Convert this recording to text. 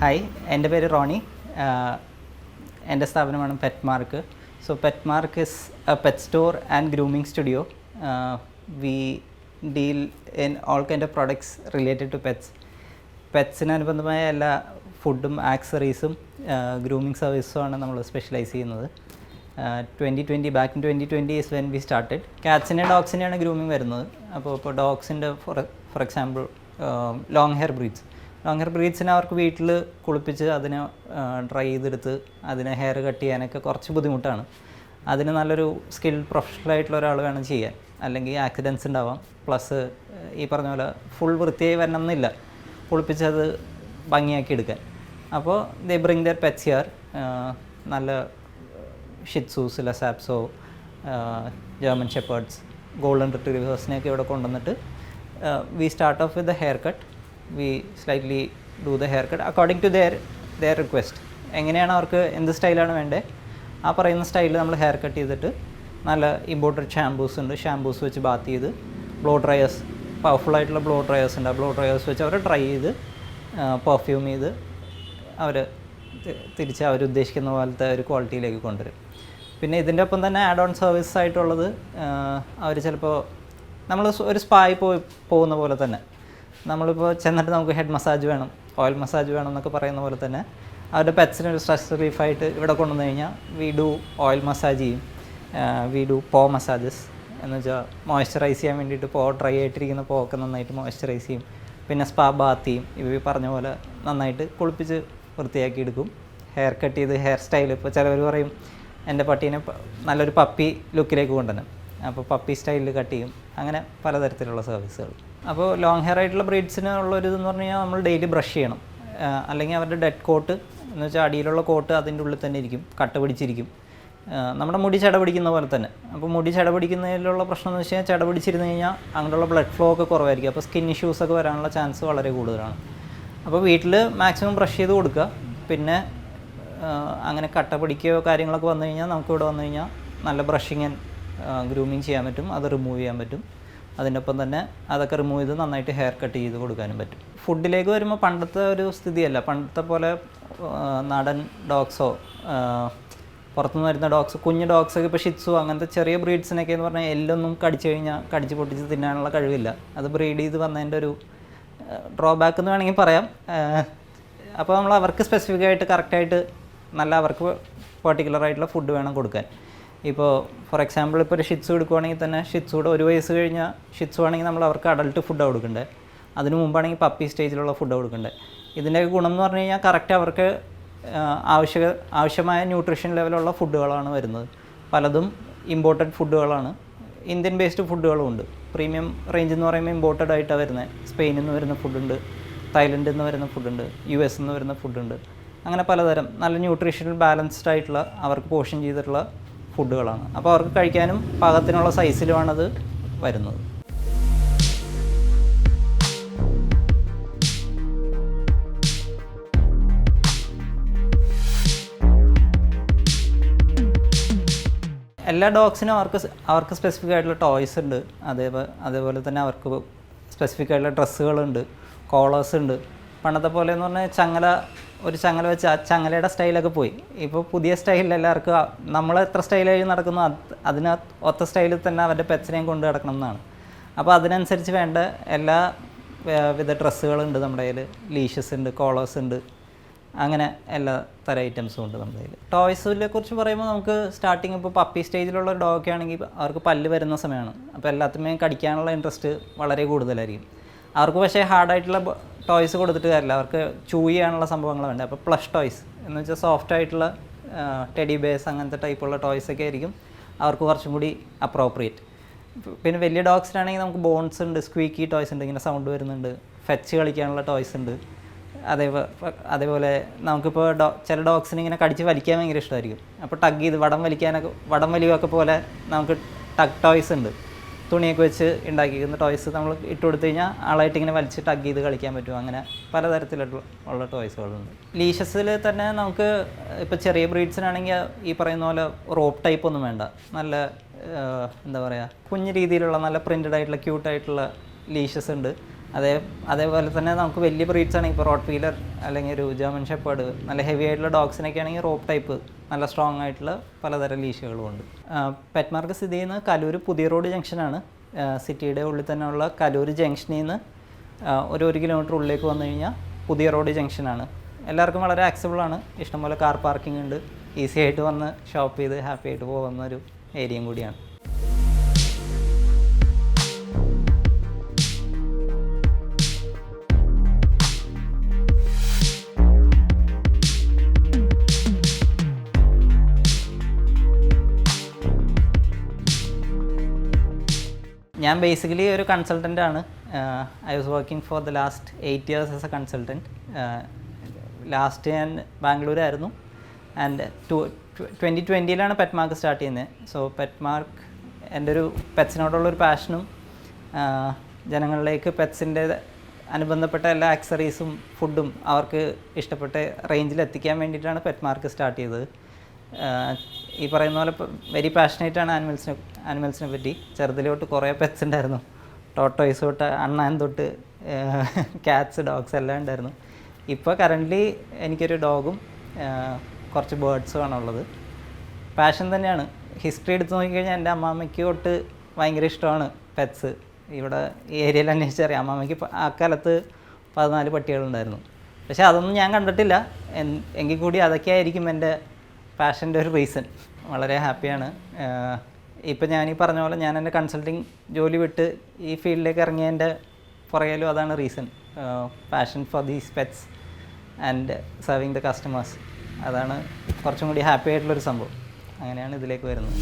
Hi, എൻ്റെ പേര് Ronnie. എൻ്റെ സ്ഥാപനമാണ് Petmark. So Petmark is a pet store and grooming studio. We deal in all kind of products related to pets. പെറ്റ്സിനനുബന്ധമായ എല്ലാ ഫുഡും ആക്സറീസും ഗ്രൂമിംഗ് സർവീസുമാണ് നമ്മൾ സ്പെഷ്യലൈസ് ചെയ്യുന്നത്. 2020 back in 2020 is when we started. കാറ്റ്സിൻ്റെ ഡോഗ്സിൻ്റെയാണ് ഗ്രൂമിംഗ് വരുന്നത്. ഇപ്പോൾ ഡോഗ്സിൻ്റെ ഫോർ എക്സാമ്പിൾ ലോങ് ഹെയർ ബ്രീഡ്സിനെ അവർക്ക് വീട്ടിൽ കുളിപ്പിച്ച് അതിനെ ഡ്രൈ ചെയ്തെടുത്ത് അതിനെ ഹെയർ കട്ട് ചെയ്യാനൊക്കെ കുറച്ച് ബുദ്ധിമുട്ടാണ്. അതിന് നല്ലൊരു സ്കിൽഡ് പ്രൊഫഷണലായിട്ടുള്ള ഒരാൾ വേണം ചെയ്യാൻ, അല്ലെങ്കിൽ ആക്സിഡൻസ് ഉണ്ടാവാം. പ്ലസ് ഈ പറഞ്ഞ പോലെ ഫുൾ വൃത്തിയായി വരണം എന്നില്ല, കുളിപ്പിച്ച് അത് ഭംഗിയാക്കി എടുക്കാൻ. അപ്പോൾ they bring their pets here. നല്ല shih tzus, lhasa apso, German shepherds, golden റിട്രീവേഴ്സിനെയൊക്കെ ഇവിടെ കൊണ്ടുവന്നിട്ട് we start off with the haircut. We slightly do the haircut according to their request. എങ്ങനെയാണ് അവർക്ക് എന്ത് സ്റ്റൈലാണ് വേണ്ടത് ആ പറയുന്ന സ്റ്റൈലിൽ നമ്മൾ ഹെയർ കട്ട് ചെയ്തിട്ട് നല്ല ഇമ്പോർട്ടഡ് ഷാംപൂസ് വെച്ച് ബാത്ത് ചെയ്ത് ബ്ലോ ഡ്രയേഴ്സ്, പവർഫുള്ളായിട്ടുള്ള ബ്ലോ ഡ്രയേഴ്സ് ഉണ്ട്. ആ ബ്ലോ ഡ്രയേഴ്സ് വെച്ച് അവർ ഡ്രൈ ചെയ്ത് പെർഫ്യൂം ചെയ്ത് അവർ തിരിച്ച് അവരുദ്ദേശിക്കുന്ന പോലത്തെ ഒരു ക്വാളിറ്റിയിലേക്ക് കൊണ്ടുവരും. പിന്നെ ഇതിൻ്റെ ഒപ്പം തന്നെ ആഡ് ഓൺ സർവീസ് ആയിട്ടുള്ളത്, അവർ ചിലപ്പോൾ നമ്മൾ ഒരു സ്പായി പോകുന്ന പോലെ തന്നെ നമ്മളിപ്പോൾ ചെന്നിട്ട് നമുക്ക് ഹെഡ് മസാജ് വേണം, ഓയിൽ മസാജ് വേണം എന്നൊക്കെ പറയുന്ന പോലെ തന്നെ അവരുടെ പെറ്റ്സിനൊരു സ്ട്രെസ് റിലീഫായിട്ട് ഇവിടെ കൊണ്ടുവന്ന് കഴിഞ്ഞാൽ വി ഡു ഓയിൽ മസാജ് ചെയ്യും, വി ഡു പോ മസാജസ് എന്ന് വെച്ചാൽ മോയ്സ്ചറൈസ് ചെയ്യാൻ വേണ്ടിയിട്ട് ഡ്രൈ ആയിട്ടിരിക്കുന്ന ഒക്കെ നന്നായിട്ട് മോയ്സ്ചറൈസ് ചെയ്യും. പിന്നെ സ്പാ ബാത്ത് ചെയ്യും. ഇവ പറഞ്ഞ പോലെ നന്നായിട്ട് കുളിപ്പിച്ച് വൃത്തിയാക്കി എടുക്കും. ഹെയർ കട്ട് ചെയ്ത് ഹെയർ സ്റ്റൈൽ, ഇപ്പോൾ ചിലവർ പറയും എൻ്റെ പട്ടീനെ നല്ലൊരു പപ്പി ലുക്കിലേക്ക് കൊണ്ടുവരണം, അപ്പോൾ പപ്പി സ്റ്റൈലിൽ കട്ട് ചെയ്യും. അങ്ങനെ പലതരത്തിലുള്ള സർവീസുകൾ. അപ്പോൾ ലോങ് ഹെയർ ആയിട്ടുള്ള ബ്രീഡ്സിന് ഉള്ളൊരിതെന്ന് പറഞ്ഞു കഴിഞ്ഞാൽ നമ്മൾ ഡെയിലി ബ്രഷ് ചെയ്യണം, അല്ലെങ്കിൽ അവരുടെ ഡെഡ് കോട്ട് എന്ന് വെച്ചാൽ അടിയിലുള്ള കോട്ട് അതിൻ്റെ ഉള്ളിൽ തന്നെ ഇരിക്കും, കട്ട പിടിച്ചിരിക്കും, നമ്മുടെ മുടി ചട പിടിക്കുന്ന പോലെ തന്നെ. അപ്പോൾ മുടി ചട പിടിക്കുന്നതിലുള്ള പ്രശ്നം എന്ന് വെച്ച് കഴിഞ്ഞാൽ ചട പിടിച്ചിരുന്ന് കഴിഞ്ഞാൽ അങ്ങനെയുള്ള ബ്ലഡ് ഫ്ലോ ഒക്കെ കുറവായിരിക്കും. അപ്പോൾ സ്കിൻ ഇഷ്യൂസൊക്കെ വരാനുള്ള ചാൻസ് വളരെ കൂടുതലാണ്. അപ്പോൾ വീട്ടിൽ മാക്സിമം ബ്രഷ് ചെയ്ത് കൊടുക്കുക. പിന്നെ അങ്ങനെ കട്ട പിടിക്കുകയോ കാര്യങ്ങളൊക്കെ വന്നു കഴിഞ്ഞാൽ നമുക്കിവിടെ വന്നു കഴിഞ്ഞാൽ നല്ല ബ്രഷിങ് ആൻഡ് ഗ്രൂമിങ് ചെയ്യാൻ പറ്റും, അത് റിമൂവ് ചെയ്യാൻ പറ്റും. അതിൻ്റെ ഒപ്പം തന്നെ അതൊക്കെ റിമൂവ് ചെയ്ത് നന്നായിട്ട് ഹെയർ കട്ട് ചെയ്ത് കൊടുക്കാനും പറ്റും. ഫുഡിലേക്ക് വരുമ്പോൾ പണ്ടത്തെ ഒരു സ്ഥിതിയല്ല. പണ്ടത്തെ പോലെ നാടൻ ഡോഗ്സോ പുറത്തുനിന്ന് വരുന്ന ഡോഗ്സ്, കുഞ്ഞ് ഡോഗ്സൊക്കെ ഇപ്പോൾ ഷിറ്റ്സു അങ്ങനത്തെ ചെറിയ ബ്രീഡ്സിനൊക്കെ എന്ന് പറഞ്ഞാൽ എല്ലൊന്നും കടിച്ചു കഴിഞ്ഞാൽ കടിച്ച് പൊട്ടിച്ച് തിന്നാനുള്ള കഴിവില്ല. അത് ബ്രീഡ് ചെയ്ത് വന്നതിൻ്റെ ഒരു ഡ്രോബാക്ക് എന്ന് വേണമെങ്കിൽ പറയാം. അപ്പോൾ നമ്മൾ അവർക്ക് സ്പെസിഫിക് ആയിട്ട് കറക്റ്റായിട്ട് നല്ല അവർക്ക് പെർട്ടിക്കുലറായിട്ടുള്ള ഫുഡ് വേണം കൊടുക്കാൻ. ഇപ്പോൾ ഫോർ എക്സാമ്പിൾ ഇപ്പോൾ ഒരു ഷിറ്റ്സു എടുക്കുവാണെങ്കിൽ തന്നെ ഷിറ്റ്സുയുടെ 1 വയസ്സ് കഴിഞ്ഞാൽ ഷിറ്റ്സു ആണെങ്കിൽ നമ്മൾ അവർക്ക് അഡൾട്ട് ഫുഡ് കൊടുക്കണ്ടേ, അതിന് മുമ്പാണെങ്കിൽ പപ്പി സ്റ്റേജിലുള്ള ഫുഡ് കൊടുക്കണ്ടേ. ഇതിൻ്റെയൊക്കെ ഗുണം എന്ന് പറഞ്ഞു കഴിഞ്ഞാൽ കറക്റ്റ് അവർക്ക് ആവശ്യമായ ന്യൂട്രീഷൻ ലെവലുള്ള ഫുഡുകളാണ് വരുന്നത്. പലതും ഇമ്പോർട്ടഡ് ഫുഡുകളാണ്, ഇന്ത്യൻ ബേസ്ഡ് ഫുഡുകളും ഉണ്ട്. പ്രീമിയം റേഞ്ച് എന്ന് പറയുമ്പോൾ ഇമ്പോർട്ടഡ് ആയിട്ടാണ് വരുന്നത്. സ്പെയിനിൽ നിന്ന് വരുന്ന ഫുഡുണ്ട്, തായ്ലൻഡിൽ നിന്ന് വരുന്ന ഫുഡുണ്ട്, US നിന്ന് വരുന്ന ഫുഡുണ്ട്. അങ്ങനെ പലതരം നല്ല ന്യൂട്രീഷണൽ ബാലൻസ്ഡ് ആയിട്ടുള്ള അവർക്ക് പോഷൻ ചെയ്തിട്ടുള്ള ഫുഡുകളാണ്. അപ്പോൾ അവർക്ക് കഴിക്കാനും പാകത്തിനുള്ള സൈസിലുമാണത് വരുന്നത്. എല്ലാ ഡോഗ്സിനും അവർക്ക് സ്പെസിഫിക് ആയിട്ടുള്ള ടോയ്സ് ഉണ്ട്. അതേപോലെ തന്നെ അവർക്ക് സ്പെസിഫിക് ആയിട്ടുള്ള ഡ്രസ്സുകളുണ്ട്, കോളേഴ്സ് ഉണ്ട്. പണ്ടത്തെ പോലെ എന്ന് പറഞ്ഞാൽ ഒരു ചങ്ങല വെച്ച് ആ ചങ്ങലയുടെ സ്റ്റൈലൊക്കെ പോയി. ഇപ്പോൾ പുതിയ സ്റ്റൈലിൽ എല്ലാവർക്കും നമ്മൾ എത്ര സ്റ്റൈലായി നടക്കുന്നു അതിന് ഒത്ത സ്റ്റൈലിൽ തന്നെ അവരുടെ പെറ്റ്സിനെയും കൊണ്ട് നടക്കണം എന്നാണ്. അപ്പോൾ അതിനനുസരിച്ച് വേണ്ട എല്ലാ വിധ ഡ്രസ്സുകളുണ്ട് നമ്മുടെ കയ്യിൽ. ലീഷസ് ഉണ്ട്, കോളേഴ്സ് ഉണ്ട്, അങ്ങനെ എല്ലാ തരം ഐറ്റംസും ഉണ്ട് നമ്മുടെ കയ്യിൽ. ടോയ്സിനെ കുറിച്ച് പറയുമ്പോൾ നമുക്ക് സ്റ്റാർട്ടിങ് ഇപ്പോൾ പപ്പി സ്റ്റേജിലുള്ള ഒരു ഡോഗൊക്കെ ആണെങ്കിൽ അവർക്ക് പല്ല് വരുന്ന സമയമാണ്. അപ്പോൾ എല്ലാത്തിനെയും കടിക്കാനുള്ള ഇൻട്രസ്റ്റ് വളരെ കൂടുതലായിരിക്കും അവർക്ക്. പക്ഷേ ഹാർഡായിട്ടുള്ള ടോയ്സ് കൊടുത്തിട്ട് കാര്യമില്ല, അവർക്ക് ചൂ ചെയ്യാനുള്ള സംഭവങ്ങൾ വേണ്ട. അപ്പോൾ പ്ലഷ് ടോയ്സ് എന്ന് വെച്ചാൽ സോഫ്റ്റ് ആയിട്ടുള്ള ടെഡി ബേസ് അങ്ങനത്തെ ടൈപ്പുള്ള ടോയ്സൊക്കെ ആയിരിക്കും അവർക്ക് കുറച്ചും കൂടി അപ്രോപ്രിയേറ്റ്. പിന്നെ വലിയ ഡോഗ്സിനാണെങ്കിൽ നമുക്ക് ബോൺസ് ഉണ്ട്, സ്ക്വീക്കി ടോയ്സ് ഉണ്ട്, ഇങ്ങനെ സൗണ്ട് വരുന്നുണ്ട്, ഫെച്ച് കളിക്കാനുള്ള ടോയ്സ് ഉണ്ട്. അതേപോലെ നമുക്കിപ്പോൾ ചില ഡോഗ്സിന് ഇങ്ങനെ കടിച്ച് വലിക്കാൻ ഭയങ്കര ഇഷ്ടമായിരിക്കും. അപ്പോൾ ടഗ് ചെയ്ത് വടം വലിയൊക്കെ പോലെ നമുക്ക് ടഗ് ടോയ്സ് ഉണ്ട്. തുണിയൊക്കെ വെച്ച് ഉണ്ടാക്കിയിരിക്കുന്ന ടോയ്സ് നമ്മൾ ഇട്ട് കൊടുത്തു കഴിഞ്ഞാൽ ആളായിട്ട് ഇങ്ങനെ വലിച്ച് ടഗ് ചെയ്ത് കളിക്കാൻ പറ്റും. അങ്ങനെ പലതരത്തിലുള്ള ടോയ്സുകളുണ്ട്. ലീഷസിൽ തന്നെ നമുക്ക് ഇപ്പോൾ ചെറിയ ബ്രീഡ്സിനാണെങ്കിൽ ഈ പറയുന്ന പോലെ റോപ്പ് ടൈപ്പ് ഒന്നും വേണ്ട. നല്ല എന്താ പറയുക, കുഞ്ഞു രീതിയിലുള്ള നല്ല പ്രിൻറ്റഡ് ആയിട്ടുള്ള ക്യൂട്ടായിട്ടുള്ള ലീഷസ് ഉണ്ട്. അതേപോലെ തന്നെ നമുക്ക് വലിയ ബ്രീഡ്സ് ആണെങ്കിൽ ഇപ്പോൾ റോട്ട് വീലർ അല്ലെങ്കിൽ ഒരു ജർമ്മൻ ഷെപ്പേർഡ്, നല്ല ഹെവി ആയിട്ടുള്ള ഡോഗ്സിനൊക്കെ ആണെങ്കിൽ റോപ്പ് ടൈപ്പ് നല്ല സ്ട്രോങ് ആയിട്ടുള്ള പലതരം ലീഷുകളും ഉണ്ട്. പെറ്റ്മാർക്ക് സ്ഥിതി ചെയ്യുന്നത് കലൂർ പുതിയ റോഡ് ജംഗ്ഷനാണ്. സിറ്റിയുടെ ഉള്ളിൽ തന്നെയുള്ള കലൂർ ജംഗ്ഷനിൽ നിന്ന് ഒരു കിലോമീറ്റർ ഉള്ളിലേക്ക് വന്നു കഴിഞ്ഞാൽ പുതിയ റോഡ് ജംഗ്ഷനാണ്. എല്ലാവർക്കും വളരെ ആക്സസിബിളാണ്. ഇഷ്ടംപോലെ കാർ പാർക്കിംഗ് ഉണ്ട്. ഈസി ആയിട്ട് വന്ന് ഷോപ്പ് ചെയ്ത് ഹാപ്പി ആയിട്ട് പോകുന്ന ഒരു ഏരിയയും കൂടിയാണ്. ഞാൻ ബേസിക്കലി ഒരു കൺസൾട്ടൻ്റ് ആണ്. I was working for the last 8 years as A consultant. Last ഞാൻ ബാംഗ്ലൂരായിരുന്നു. ആൻഡ് 2020 പെറ്റ്മാർക്ക് സ്റ്റാർട്ട് ചെയ്യുന്നത്. സോ പെറ്റ്മാർക്ക് എൻ്റെ ഒരു പെറ്റ്സിനോടുള്ളൊരു പാഷനും ജനങ്ങളിലേക്ക് പെറ്റ്സിൻ്റെ അനുബന്ധപ്പെട്ട എല്ലാ ആക്സറീസും ഫുഡും അവർക്ക് ഇഷ്ടപ്പെട്ട റേഞ്ചിൽ എത്തിക്കാൻ വേണ്ടിയിട്ടാണ് പെറ്റ്മാർക്ക് സ്റ്റാർട്ട് ചെയ്തത്. ഈ പറയുന്ന പോലെ വെരി പാഷനേറ്റാണ് ആനിമൽസിനെ പറ്റി. ചെറുതിലോട്ട് കുറേ പെറ്റ്സ് ഉണ്ടായിരുന്നു. ടോട്ടോയ്സ് തൊട്ട് അണ്ണാൻ തൊട്ട് ക്യാറ്റ്സ്, ഡോഗ്സ് എല്ലാം ഉണ്ടായിരുന്നു. ഇപ്പോൾ കറൻ്റ്ലി എനിക്കൊരു ഡോഗും കുറച്ച് ബേർഡ്സും ഉള്ളത്. പാഷൻ തന്നെയാണ്. ഹിസ്റ്ററി എടുത്ത് നോക്കിക്കഴിഞ്ഞാൽ എൻ്റെ അമ്മാമ്മയ്ക്ക് തൊട്ട് ഭയങ്കര ഇഷ്ടമാണ് പെറ്റ്സ്. ഇവിടെ ഈ ഏരിയയിൽ അന്വേഷിച്ചറിയാം. അമ്മാമ്മയ്ക്ക് ആ കാലത്ത് 14 പട്ടികളുണ്ടായിരുന്നു. പക്ഷേ അതൊന്നും ഞാൻ കണ്ടിട്ടില്ല. എങ്കിൽ കൂടി അതൊക്കെ ആയിരിക്കും എൻ്റെ പാഷൻ്റെ ഒരു റീസൺ. വളരെ ഹാപ്പിയാണ്. ഇപ്പം ഞാനീ പറഞ്ഞ പോലെ ഞാൻ എൻ്റെ കൺസൾട്ടിങ് ജോലി വിട്ട് ഈ ഫീൽഡിലേക്ക് ഇറങ്ങിയതിൻ്റെ പുറകിലും അതാണ് reason. Passion for these pets and serving the customers. അതാണ് കുറച്ചും കൂടി ഹാപ്പി ആയിട്ടുള്ളൊരു സംഭവം. അങ്ങനെയാണ് ഇതിലേക്ക് വരുന്നത്.